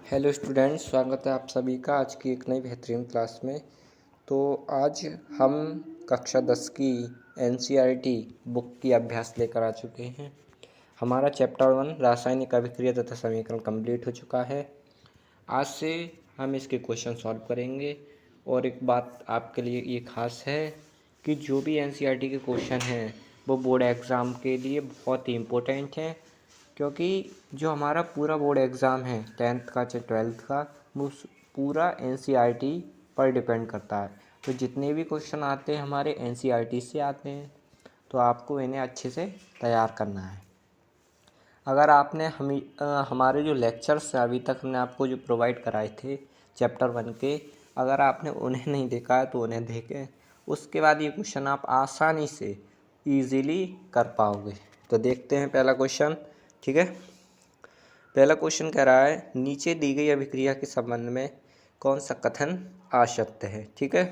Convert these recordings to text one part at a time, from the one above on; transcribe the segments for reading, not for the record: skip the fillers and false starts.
Hello students, स्वागत है आप सभी का आज की एक नई बेहतरीन क्लास में। तो आज हम कक्षा 10 की एनसीईआरटी बुक की अभ्यास लेकर आ चुके हैं। हमारा चैप्टर 1 रासायनिक अभिक्रिया तथा समीकरण कंप्लीट हो चुका है। आज से हम इसके क्वेश्चन सॉल्व करेंगे। और एक बात आपके लिए ये खास है कि जो भी एनसीईआरटी के क्वेश्चन हैं वो बोर्ड एग्ज़ाम के लिए बहुत ही इम्पोर्टेंट हैं, क्योंकि जो हमारा पूरा बोर्ड एग्ज़ाम है 10th का चाहे 12th का, वो पूरा एनसीईआरटी पर डिपेंड करता है। तो जितने भी क्वेश्चन आते हैं हमारे एनसीईआरटी से आते हैं, तो आपको इन्हें अच्छे से तैयार करना है। अगर आपने हमारे जो लेक्चर्स अभी तक हमने आपको जो प्रोवाइड कराए थे चैप्टर 1 के, अगर आपने उन्हें नहीं देखा है तो उन्हें देखें। उसके बाद ये क्वेश्चन आप आसानी से ईज़िली कर पाओगे। तो देखते हैं पहला क्वेश्चन। ठीक है, पहला क्वेश्चन कह रहा है नीचे दी गई अभिक्रिया के संबंध में कौन सा कथन असत्य है। ठीक है,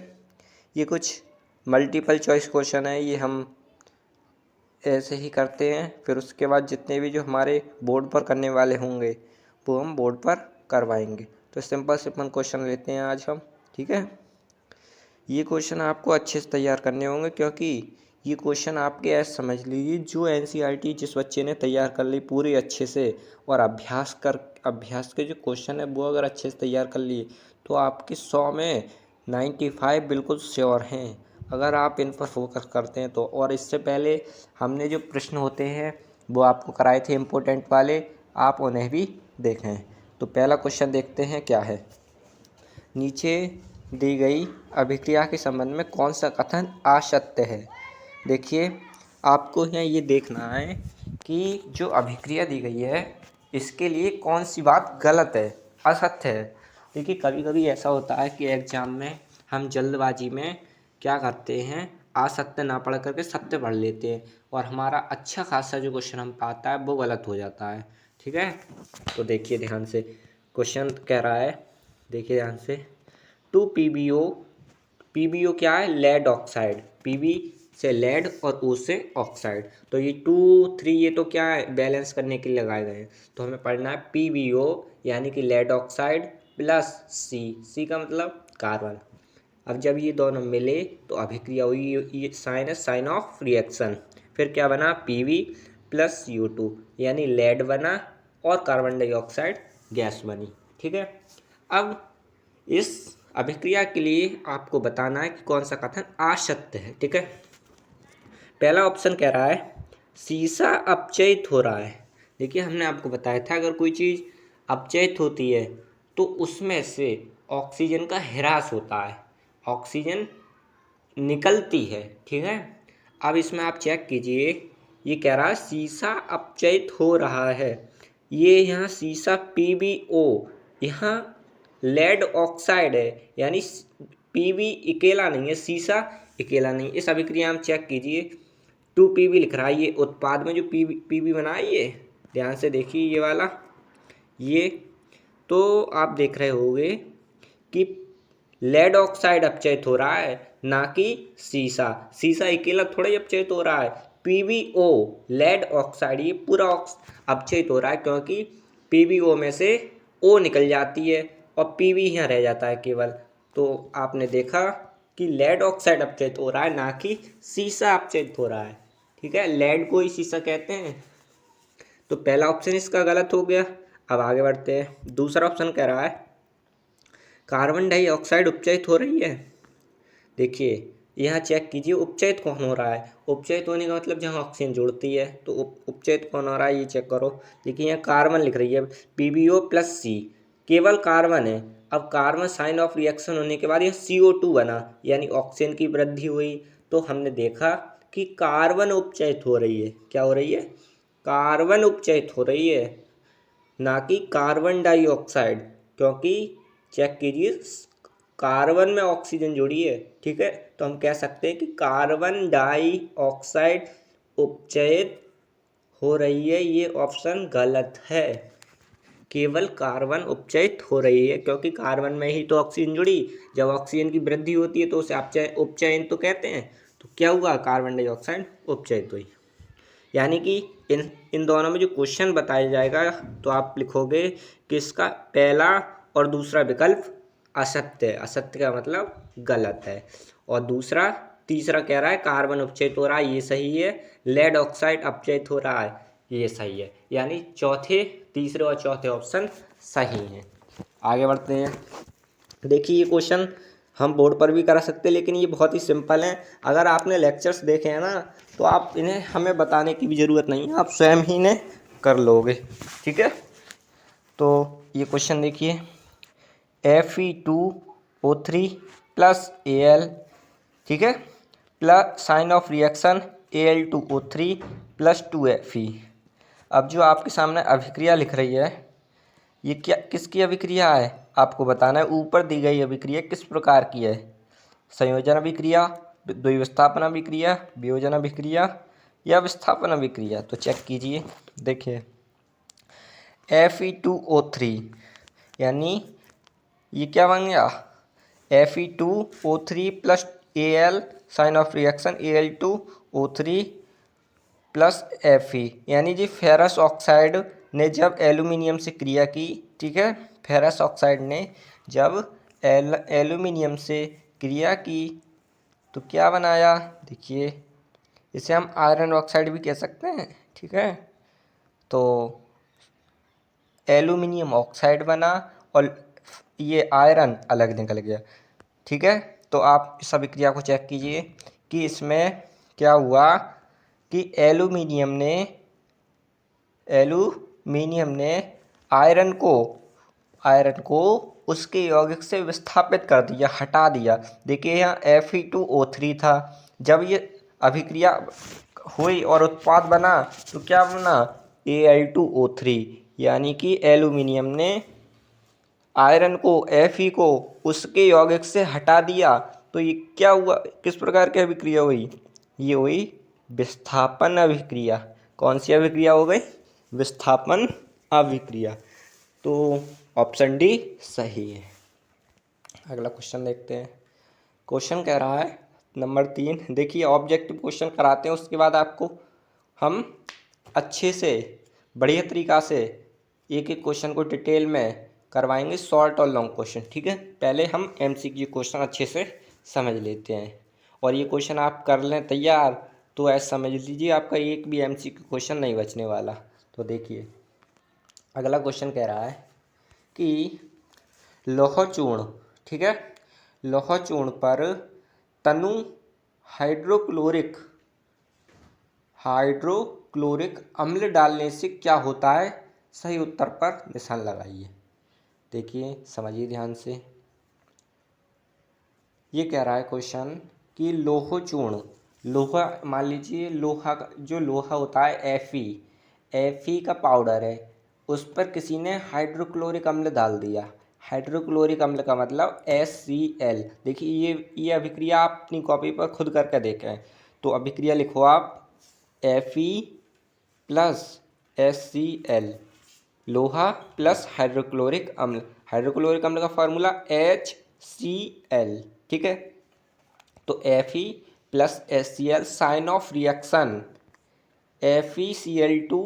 ये कुछ मल्टीपल चॉइस क्वेश्चन है, ये हम ऐसे ही करते हैं। फिर उसके बाद जितने भी जो हमारे बोर्ड पर करने वाले होंगे वो हम बोर्ड पर करवाएंगे। तो सिंपल क्वेश्चन लेते हैं आज हम। ठीक है, ये क्वेश्चन आपको अच्छे से तैयार करने होंगे, क्योंकि ये क्वेश्चन आपके ऐसे समझ लीजिए जो एनसीईआरटी जिस बच्चे ने तैयार कर ली पूरी अच्छे से, और अभ्यास के जो क्वेश्चन है वो अगर अच्छे से तैयार कर लिए तो आपके 100 में 95 बिल्कुल श्योर हैं, अगर आप इन पर फोकस करते हैं तो। और इससे पहले हमने जो प्रश्न होते हैं वो आपको कराए थे इम्पोर्टेंट वाले, आप उन्हें भी देखें। तो पहला क्वेश्चन देखते हैं क्या है। नीचे दी गई अभिक्रिया के संबंध में कौन सा कथन असत्य है। देखिए, आपको यहाँ ये देखना है कि जो अभिक्रिया दी गई है इसके लिए कौन सी बात गलत है, असत्य है। देखिए, कभी कभी ऐसा होता है कि एग्जाम में हम जल्दबाजी में क्या करते हैं, असत्य ना पढ़ करके सत्य पढ़ लेते हैं, और हमारा अच्छा खासा जो क्वेश्चन हम पाता है वो गलत हो जाता है। ठीक है, तो देखिए ध्यान से, क्वेश्चन कह रहा है, देखिए ध्यान से, 2 PbO, PbO क्या है, लेड ऑक्साइड, Pb से लेड और O से ऑक्साइड। तो ये 2 3 ये तो क्या है, बैलेंस करने के लिए लगाए गए हैं। तो हमें पढ़ना है PbO यानी कि लेड ऑक्साइड प्लस C का मतलब कार्बन। अब जब ये दोनों मिले तो अभिक्रिया हुई, ये साइन है, साइन ऑफ रिएक्शन। फिर क्या बना, Pb प्लस U2 यानी लेड बना और कार्बन डाइऑक्साइड गैस बनी। ठीक है, अब इस अभिक्रिया के लिए आपको बताना है कि कौन सा कथन असत्य है। ठीक है, पहला ऑप्शन कह रहा है सीसा अपचयित हो रहा है। देखिए, हमने आपको बताया था अगर कोई चीज़ अपचयित होती है तो उसमें से ऑक्सीजन का ह्रास होता है, ऑक्सीजन निकलती है। ठीक है, अब इसमें आप चेक कीजिए, ये कह रहा है सीसा अपचयित हो रहा है, ये यहाँ सीसा PbO, यहाँ लेड ऑक्साइड है, यानी Pb अकेला नहीं है, सीसा अकेला नहीं। इस अभिक्रिया में चेक कीजिए 2 Pb लिख रहा है, ये उत्पाद में जो Pb बना है, ये ध्यान से देखिए ये वाला, ये तो आप देख रहे होंगे कि लेड ऑक्साइड अपचयित हो रहा है, ना कि सीसा। सीसा अकेला थोड़ा ही अपचयित हो रहा है, PbO लेड ऑक्साइड ये पूरा अपचयित हो रहा है, क्योंकि PbO में से O निकल जाती है और Pb यहाँ रह जाता है केवल। तो आपने देखा कि लेड ऑक्साइड अपचयित हो रहा है, ना कि सीसा अपचयित हो रहा है। ठीक है, लेड को ही सीसा कहते हैं। तो पहला ऑप्शन इसका गलत हो गया। अब आगे बढ़ते हैं, दूसरा ऑप्शन कह रहा है कार्बन डाइऑक्साइड उपचयित हो रही है। देखिए, यहाँ चेक कीजिए उपचयित कौन हो रहा है, उपचयित होने का मतलब जहाँ ऑक्सीजन जुड़ती है, तो उपचयित कौन हो रहा है ये चेक करो। देखिए, यहाँ कार्बन लिख रही है PbO प्लस C, केवल कार्बन है। अब कार्बन साइन ऑफ रिएक्शन होने के बाद यह CO2 बना, यानी ऑक्सीजन की वृद्धि हुई। तो हमने देखा कि कार्बन उपचयित हो रही है, क्या हो रही है, कार्बन उपचयित हो रही है, ना कि कार्बन डाइऑक्साइड, क्योंकि चेक कीजिए कार्बन में ऑक्सीजन जुड़ी है। ठीक है, तो हम कह सकते हैं कि कार्बन डाइऑक्साइड उपचयित हो रही है, ये ऑप्शन गलत है। केवल कार्बन उपचयित हो रही है, क्योंकि कार्बन में ही तो ऑक्सीजन जुड़ी, जब ऑक्सीजन की वृद्धि होती है तो उसे उपचयन तो कहते हैं। तो क्या हुआ, कार्बन डाइऑक्साइड उपचयित हुई, यानी कि इन दोनों में जो क्वेश्चन बताया जाएगा तो आप लिखोगे कि इसका पहला और दूसरा विकल्प असत्य है। असत्य का मतलब गलत है। और तीसरा कह रहा है कार्बन अपचयित हो रहा है, ये सही है। लेड ऑक्साइड अपचयित हो रहा है, ये सही है। यानी तीसरे और चौथे ऑप्शन सही हैं। आगे बढ़ते हैं। देखिए ये क्वेश्चन हम बोर्ड पर भी करा सकते हैं, लेकिन ये बहुत ही सिंपल है। अगर आपने लेक्चर्स देखे हैं ना तो आप इन्हें हमें बताने की भी ज़रूरत नहीं है, आप स्वयं ही इन्हें कर लोगे। ठीक है, तो ये क्वेश्चन देखिए, Fe2O3 प्लस Al, ठीक है, plus sign of reaction Al2O3 plus 2Fe। अब जो आपके सामने अभिक्रिया लिख रही है, ये क्या किसकी अभिक्रिया है आपको बताना है। ऊपर दी गई अभिक्रिया किस प्रकार की है, संयोजन अभिक्रिया, द्विविस्थापन अभिक्रिया, वियोजन अभिक्रिया या विस्थापन अभिक्रिया। तो चेक कीजिए। देखिए Fe2O3 यानी ये क्या बन गया, Fe2O3 plus Al sign of reaction Al2O3 plus Fe, यानी जी फेरस ऑक्साइड ने जब एल्यूमिनियम से क्रिया की, ठीक है, फेरस ऑक्साइड ने जब एल्यूमिनियम से क्रिया की तो क्या बनाया, देखिए इसे हम आयरन ऑक्साइड भी कह सकते हैं। ठीक है, तो एल्यूमिनियम ऑक्साइड बना और ये आयरन अलग निकल गया। ठीक है, तो आप इस अभिक्रिया को चेक कीजिए कि इसमें क्या हुआ कि एल्यूमिनियम ने आयरन को उसके यौगिक से विस्थापित कर दिया, हटा दिया। देखिए यहाँ Fe2O3 था, जब ये अभिक्रिया हुई और उत्पाद बना तो क्या बना, Al2O3, यानी कि एल्यूमिनियम ने आयरन को, Fe को उसके यौगिक से हटा दिया। तो ये क्या हुआ, किस प्रकार की अभिक्रिया हुई, ये हुई विस्थापन अभिक्रिया। कौन सी अभिक्रिया हो गई, विस्थापन अभिक्रिया। तो ऑप्शन डी सही है। अगला क्वेश्चन देखते हैं। क्वेश्चन कह रहा है नंबर 3। देखिए ऑब्जेक्टिव क्वेश्चन कराते हैं, उसके बाद आपको हम अच्छे से बढ़िया तरीक़ा से एक एक क्वेश्चन को डिटेल में करवाएंगे, शॉर्ट और लॉन्ग क्वेश्चन। ठीक है, पहले हम MCQ क्वेश्चन अच्छे से समझ लेते हैं और ये क्वेश्चन आप कर लें तैयार तो ऐसा समझ लीजिए आपका एक भी MCQ क्वेश्चन नहीं बचने वाला। तो देखिए अगला क्वेश्चन कह रहा है कि लौह चूर्ण, ठीक है, लौह चूर्ण पर तनु हाइड्रोक्लोरिक अम्ल डालने से क्या होता है, सही उत्तर पर निशान लगाइए। देखिए समझिए ध्यान से। ये कह रहा है क्वेश्चन कि लौह चूर्ण, लोहा मान लीजिए, जो लोहा होता है Fe का पाउडर है, उस पर किसी ने हाइड्रोक्लोरिक अम्ल डाल दिया। हाइड्रोक्लोरिक अम्ल का मतलब HCl। देखिए ये अभिक्रिया आप अपनी कॉपी पर खुद करके देखें। तो अभिक्रिया लिखो आप, Fe प्लस HCl, लोहा प्लस हाइड्रोक्लोरिक अम्ल। हाइड्रोक्लोरिक अम्ल का फार्मूला HCl। ठीक है, तो Fe plus HCl, sign of reaction FeCl2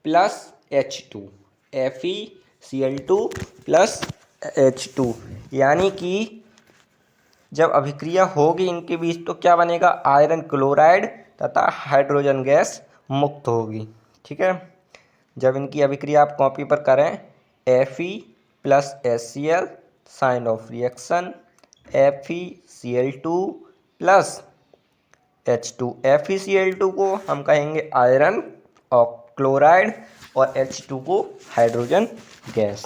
plus H2, FeCl2 plus H2, यानी कि जब अभिक्रिया होगी इनके बीच तो क्या बनेगा, आयरन क्लोराइड तथा हाइड्रोजन गैस मुक्त होगी। ठीक है, जब इनकी अभिक्रिया आप कॉपी पर करें, Fe plus HCl, sign of reaction FeCl2 plus H2। FeCl2 को हम कहेंगे आयरन और क्लोराइड और H2 को हाइड्रोजन गैस।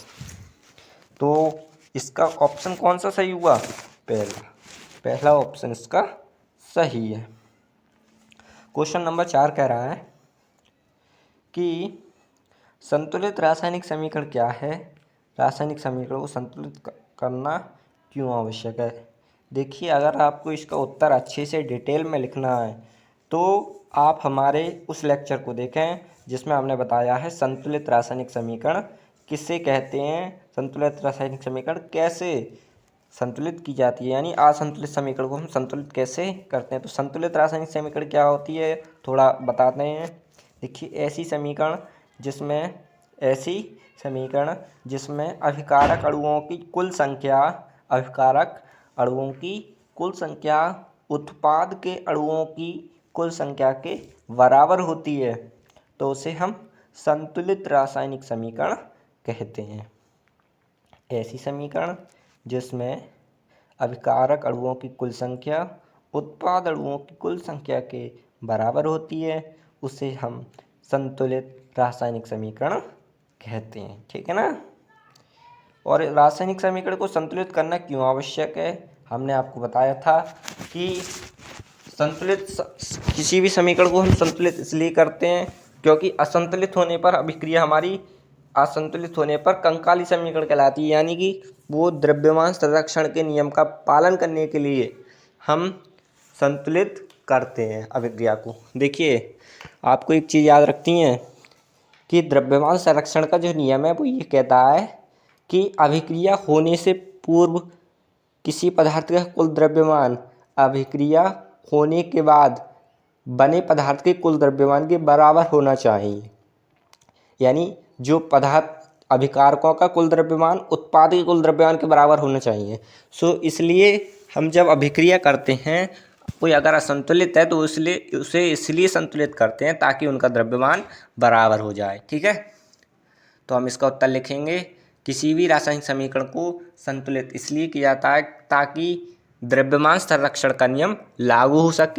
तो इसका ऑप्शन कौन सा सही हुआ, पहला ऑप्शन इसका सही है। क्वेश्चन नंबर 4 कह रहा है कि संतुलित रासायनिक समीकरण क्या है, रासायनिक समीकरण को संतुलित करना क्यों आवश्यक है। देखिए अगर आपको इसका उत्तर अच्छे से डिटेल में लिखना है तो आप हमारे उस लेक्चर को देखें जिसमें हमने बताया है संतुलित रासायनिक समीकरण किसे कहते हैं, संतुलित रासायनिक समीकरण कैसे संतुलित की जाती है, यानी असंतुलित समीकरण को हम संतुलित कैसे करते हैं। तो संतुलित रासायनिक समीकरण क्या होती है थोड़ा बताते हैं। देखिए ऐसी समीकरण जिसमें अभिकारक अणुओं की कुल संख्या उत्पाद के अणुओं की कुल संख्या के बराबर होती है तो उसे हम संतुलित रासायनिक समीकरण कहते हैं। ऐसी समीकरण जिसमें अभिकारक अणुओं की कुल संख्या उत्पाद अणुओं की कुल संख्या के बराबर होती है उसे हम संतुलित रासायनिक समीकरण कहते हैं। ठीक है ना। और रासायनिक समीकरण को संतुलित करना क्यों आवश्यक है, हमने आपको बताया था कि किसी भी समीकरण को हम संतुलित इसलिए करते हैं क्योंकि असंतुलित होने पर अभिक्रिया हमारी असंतुलित होने पर कंकाली समीकरण कहलाती है, यानी कि वो द्रव्यमान संरक्षण के नियम का पालन करने के लिए हम संतुलित करते हैं अभिक्रिया को। देखिए आपको एक चीज़ याद रखती है कि द्रव्यमान संरक्षण का जो नियम है वो ये कहता है कि अभिक्रिया होने से पूर्व किसी पदार्थ का कुल द्रव्यमान अभिक्रिया होने के बाद बने पदार्थ के कुल द्रव्यमान के बराबर होना चाहिए। यानी जो पदार्थ अभिकारकों का कुल द्रव्यमान उत्पाद के कुल द्रव्यमान के बराबर होना चाहिए। इसलिए हम जब अभिक्रिया करते हैं कोई अगर असंतुलित है तो उसे इसलिए संतुलित करते हैं ताकि उनका द्रव्यमान बराबर हो जाए। ठीक है, तो हम इसका उत्तर लिखेंगे। किसी भी रासायनिक समीकरण को संतुलित इसलिए किया जाता है ताकि द्रव्यमान संरक्षण का नियम लागू हो सके।